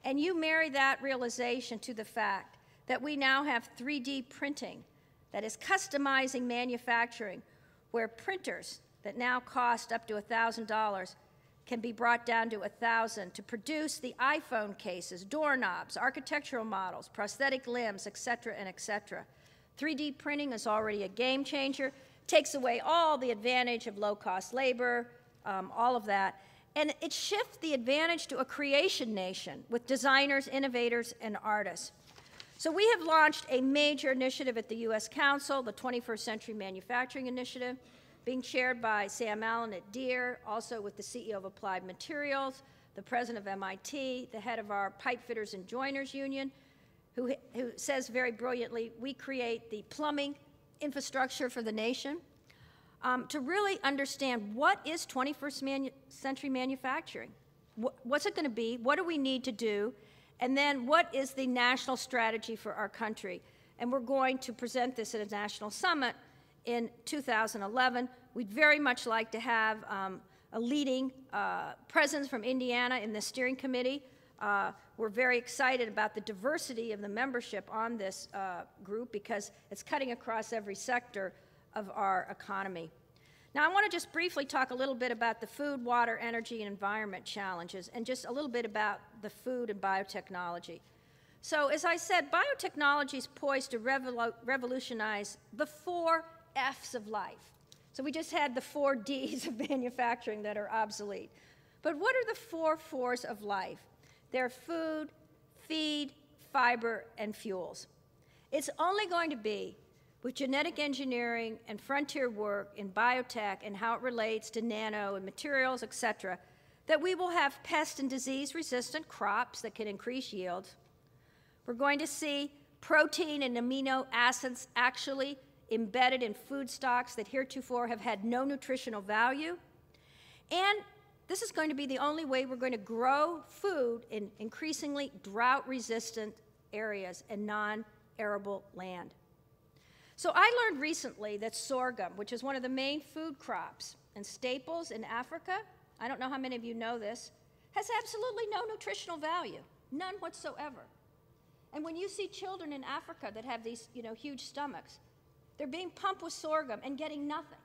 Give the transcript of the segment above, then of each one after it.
And you marry that realization to the fact that we now have 3D printing that is customizing manufacturing, where printers that now cost up to $1,000 can be brought down to $1,000 to produce the iPhone cases, doorknobs, architectural models, prosthetic limbs, et cetera, and et cetera. 3D printing is already a game changer, takes away all the advantage of low-cost labor, all of that. And it shifts the advantage to a creation nation with designers, innovators, and artists. So we have launched a major initiative at the U.S. Council, the 21st Century Manufacturing Initiative, being chaired by Sam Allen at Deere, also with the CEO of Applied Materials, the president of MIT, the head of our Pipe Fitters and Joiners Union, who says very brilliantly, we create the plumbing infrastructure for the nation, to really understand what is 21st century manufacturing. What's it going to be? What do we need to do? And then what is the national strategy for our country? And we're going to present this at a national summit in 2011. We'd very much like to have a leading presence from Indiana in the steering committee. We're very excited about the diversity of the membership on this group because it's cutting across every sector of our economy. Now, I want to just briefly talk a little bit about the food, water, energy, and environment challenges, and just a little bit about the food and biotechnology. So, as I said, biotechnology is poised to revolutionize the 4 F's of life. So we just had the 4 D's of manufacturing that are obsolete. But what are the 4 F's of life? They're food, feed, fiber, and fuels. It's only going to be with genetic engineering and frontier work in biotech and how it relates to nano and materials, et cetera, that we will have pest and disease-resistant crops that can increase yields. We're going to see protein and amino acids actually embedded in food stocks that heretofore have had no nutritional value. And this is going to be the only way we're going to grow food in increasingly drought-resistant areas and non-arable land. So I learned recently that sorghum, which is one of the main food crops and staples in Africa, I don't know how many of you know this, has absolutely no nutritional value, none whatsoever. And when you see children in Africa that have these, huge stomachs, they're being pumped with sorghum and getting nothing.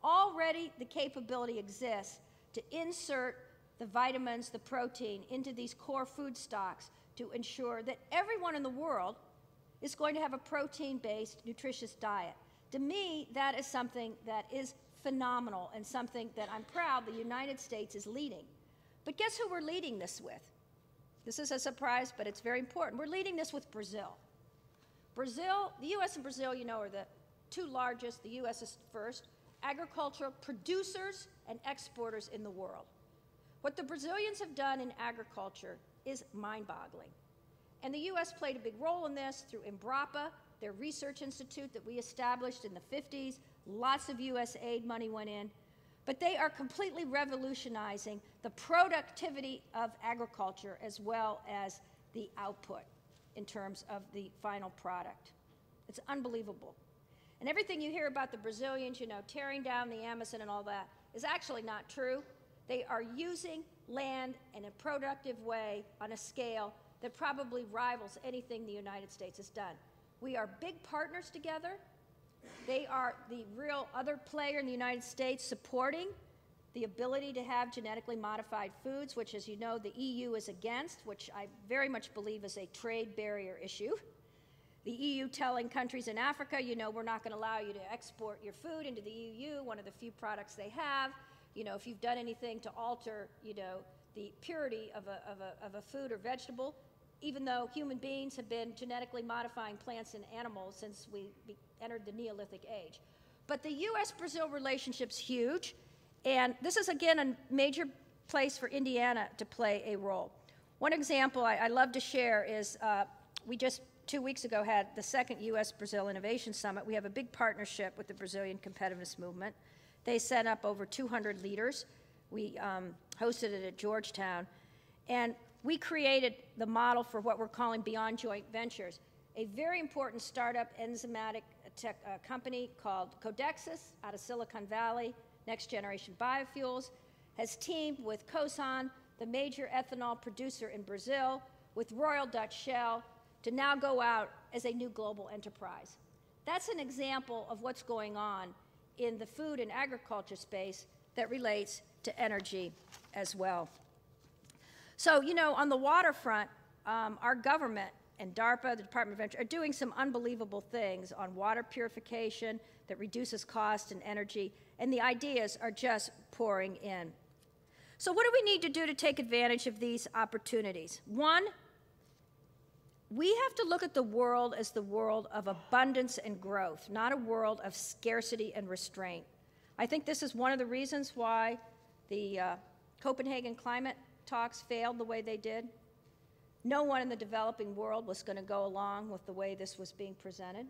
Already the capability exists to insert the vitamins, the protein into these core food stocks to ensure that everyone in the world is going to have a protein-based, nutritious diet. To me, that is something that is phenomenal and something that I'm proud the United States is leading. But guess who we're leading this with? This is a surprise, but it's very important. We're leading this with Brazil. Brazil, the U.S. and Brazil, are the 2 largest, the U.S. is first, agricultural producers and exporters in the world. What the Brazilians have done in agriculture is mind-boggling. And the U.S. played a big role in this through Embrapa, their research institute that we established in the 50s. Lots of U.S. aid money went in. But they are completely revolutionizing the productivity of agriculture as well as the output in terms of the final product. It's unbelievable. And everything you hear about the Brazilians, tearing down the Amazon and all that, is actually not true. They are using land in a productive way on a scale that probably rivals anything the United States has done. We are big partners together. They are the real other player in the United States supporting the ability to have genetically modified foods, which, as you know, the EU is against, which I very much believe is a trade barrier issue. The EU telling countries in Africa, we're not going to allow you to export your food into the EU, one of the few products they have. If you've done anything to alter, the purity of a food or vegetable, even though human beings have been genetically modifying plants and animals since we entered the Neolithic age. But the U.S.-Brazil relationship's huge, and this is, again, a major place for Indiana to play a role. One example I love to share is we just 2 weeks ago had the 2nd U.S.-Brazil Innovation Summit. We have a big partnership with the Brazilian Competitiveness movement. They set up over 200 leaders. We hosted it at Georgetown. And we created the model for what we're calling Beyond Joint Ventures, a very important startup enzymatic company called Codexis out of Silicon Valley, Next Generation Biofuels, has teamed with Cosan the major ethanol producer in Brazil, with Royal Dutch Shell, to now go out as a new global enterprise. That's an example of what's going on in the food and agriculture space that relates to energy as well. So, you know, on the waterfront, our government and DARPA, the Department of Energy, are doing some unbelievable things on water purification that reduces cost and energy, and the ideas are just pouring in. So what do we need to do to take advantage of these opportunities? One, we have to look at the world as the world of abundance and growth, not a world of scarcity and restraint. I think this is one of the reasons why the Copenhagen climate talks failed the way they did. No one in the developing world was going to go along with the way this was being presented.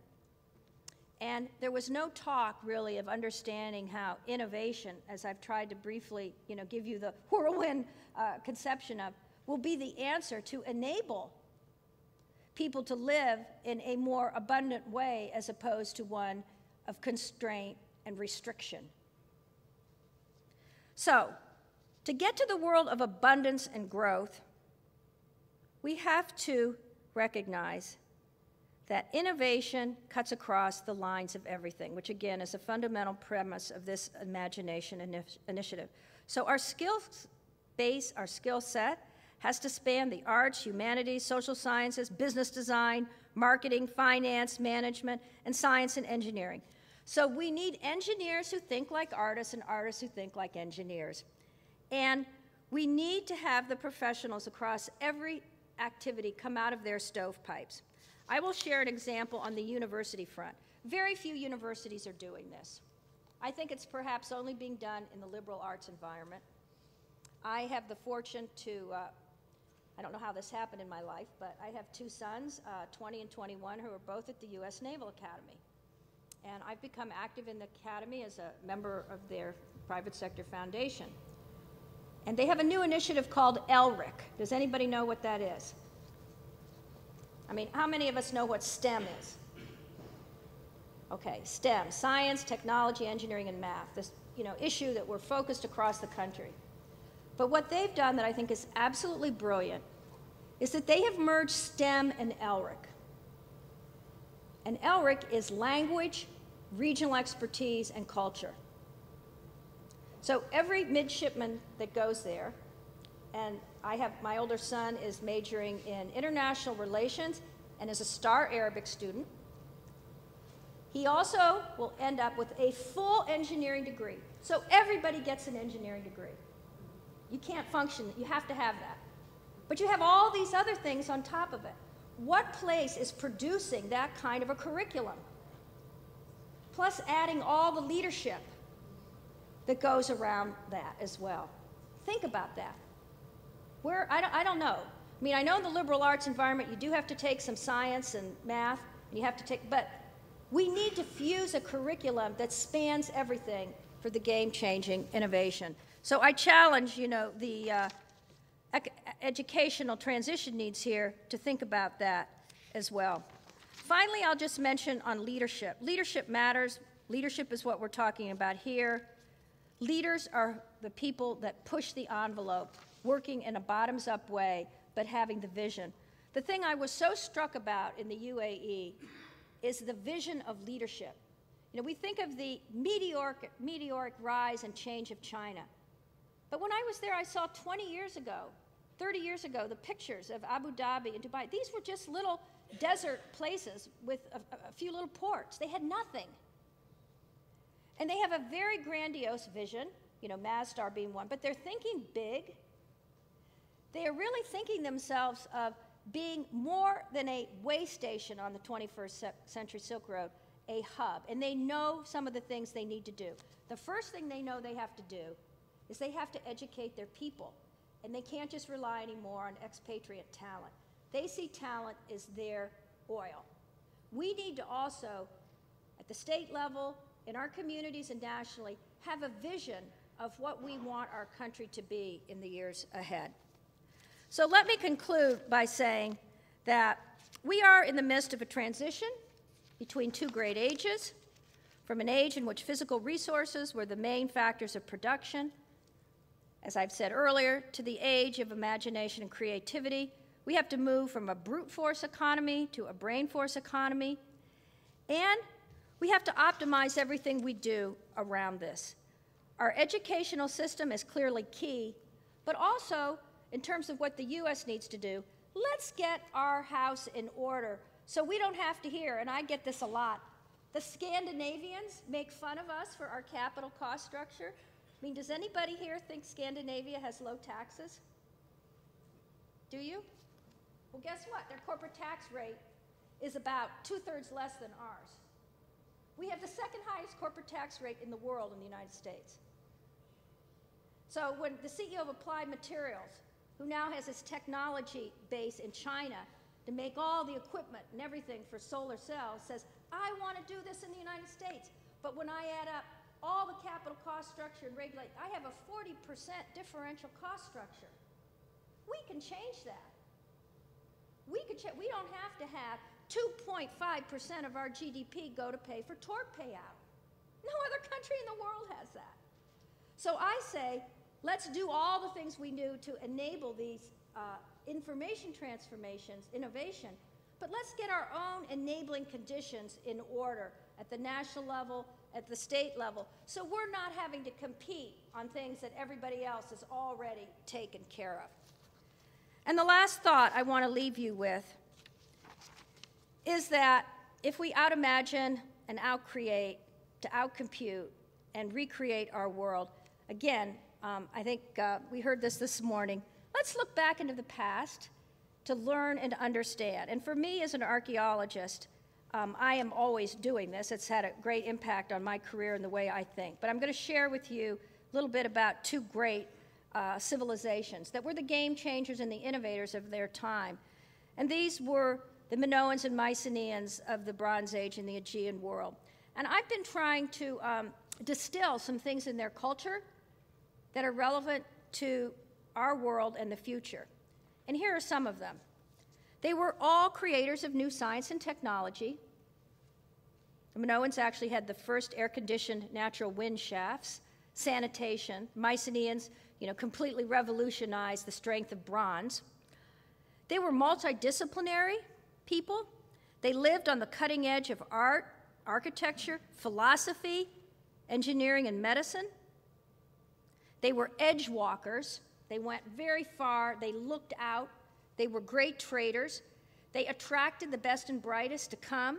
And there was no talk, really, of understanding how innovation, as I've tried to briefly, you know, give you the whirlwind conception of, will be the answer to enable people to live in a more abundant way as opposed to one of constraint and restriction. So, to get to the world of abundance and growth, we have to recognize that innovation cuts across the lines of everything, which again is a fundamental premise of this imagination initiative. So our skills base, our skill set, has to span the arts, humanities, social sciences, business design, marketing, finance, management, and science and engineering. So we need engineers who think like artists and artists who think like engineers. And we need to have the professionals across every activity come out of their stovepipes. I will share an example on the university front. Very few universities are doing this. I think it's perhaps only being done in the liberal arts environment. I have the fortune to, I don't know how this happened in my life, but I have two sons, 20 and 21, who are both at the U.S. Naval Academy. And I've become active in the Academy as a member of their private sector foundation. And they have a new initiative called LRIC. Does anybody know what that is? I mean, how many of us know what STEM is? Okay, STEM, science, technology, engineering, and math, this issue that we're focused across the country. But what they've done that I think is absolutely brilliant is that they have merged STEM and LRIC. And LRIC is language, regional expertise, and culture. So every midshipman that goes there, and my older son is majoring in international relations and is a star Arabic student. He also will end up with a full engineering degree. So everybody gets an engineering degree. You can't function, you have to have that. But you have all these other things on top of it. What place is producing that kind of a curriculum? Plus adding all the leadership that goes around that as well. Think about that. I don't know. I mean, I know in the liberal arts environment you do have to take some science and math, and you have to take, but we need to fuse a curriculum that spans everything for the game-changing innovation. So I challenge, the educational transition needs here to think about that as well. Finally, I'll just mention on leadership. Leadership matters. Leadership is what we're talking about here. Leaders are the people that push the envelope, working in a bottoms-up way, but having the vision. The thing I was so struck about in the UAE is the vision of leadership. We think of the meteoric rise and change of China. But when I was there, I saw 20 years ago, 30 years ago, the pictures of Abu Dhabi and Dubai. These were just little desert places with a few little ports. They had nothing. And they have a very grandiose vision, Masdar being one, but they're thinking big. They are really thinking themselves of being more than a way station on the 21st century Silk Road, a hub. And they know some of the things they need to do. The first thing they know they have to do is they have to educate their people. And they can't just rely anymore on expatriate talent. They see talent as their oil. We need to also, at the state level, in our communities and nationally, have a vision of what we want our country to be in the years ahead. So let me conclude by saying that we are in the midst of a transition between two great ages, from an age in which physical resources were the main factors of production, as I've said earlier, to the age of imagination and creativity. We have to move from a brute force economy to a brain force economy. And we have to optimize everything we do around this. Our educational system is clearly key, but also, in terms of what the U.S. needs to do, let's get our house in order so we don't have to hear, and I get this a lot, the Scandinavians make fun of us for our capital cost structure. I mean, does anybody here think Scandinavia has low taxes? Do you? Well, guess what? Their corporate tax rate is about 2/3 less than ours. We have the second highest corporate tax rate in the world in the United States. So when the CEO of Applied Materials, who now has his technology base in China to make all the equipment and everything for solar cells, says, I want to do this in the United States, but when I add up all the capital cost structure and regulate, I have a 40% differential cost structure. We can change that. We don't have to have 2.5% of our GDP go to pay for tort payout. No other country in the world has that. So I say, let's do all the things we do to enable these information transformations, innovation, but let's get our own enabling conditions in order at the national level, at the state level, so we're not having to compete on things that everybody else has already taken care of. And the last thought I want to leave you with is that if we out-imagine and out-create, to out-compute and recreate our world, again, I think we heard this morning, let's look back into the past to learn and to understand. And for me as an archaeologist, I am always doing this. It's had a great impact on my career and the way I think. But I'm going to share with you a little bit about two great civilizations that were the game changers and the innovators of their time. And these were the Minoans and Mycenaeans of the Bronze Age in the Aegean world. And I've been trying to distill some things in their culture that are relevant to our world and the future. And here are some of them. They were all creators of new science and technology. The Minoans actually had the first air-conditioned natural wind shafts, sanitation. Mycenaeans, completely revolutionized the strength of bronze. They were multidisciplinary people. They lived on the cutting edge of art, architecture, philosophy, engineering, and medicine. They were edge walkers. They went very far. They looked out. They were great traders. They attracted the best and brightest to come.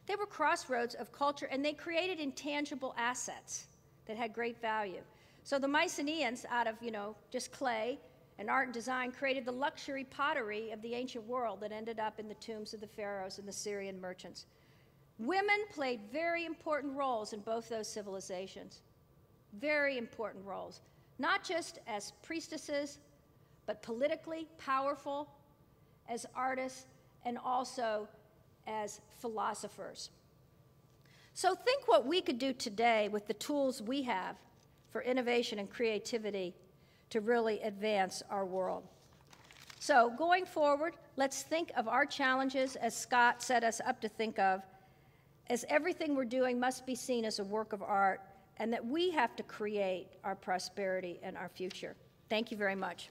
They were crossroads of culture, and they created intangible assets that had great value. So the Mycenaeans, out of, just clay and art and design, created the luxury pottery of the ancient world that ended up in the tombs of the pharaohs and the Syrian merchants. Women played very important roles in both those civilizations. Very important roles. Not just as priestesses, but politically powerful, as artists, and also as philosophers. So think what we could do today with the tools we have for innovation and creativity to really advance our world. So going forward, let's think of our challenges, as Scott set us up to think of, as everything we're doing must be seen as a work of art, and that we have to create our prosperity and our future. Thank you very much.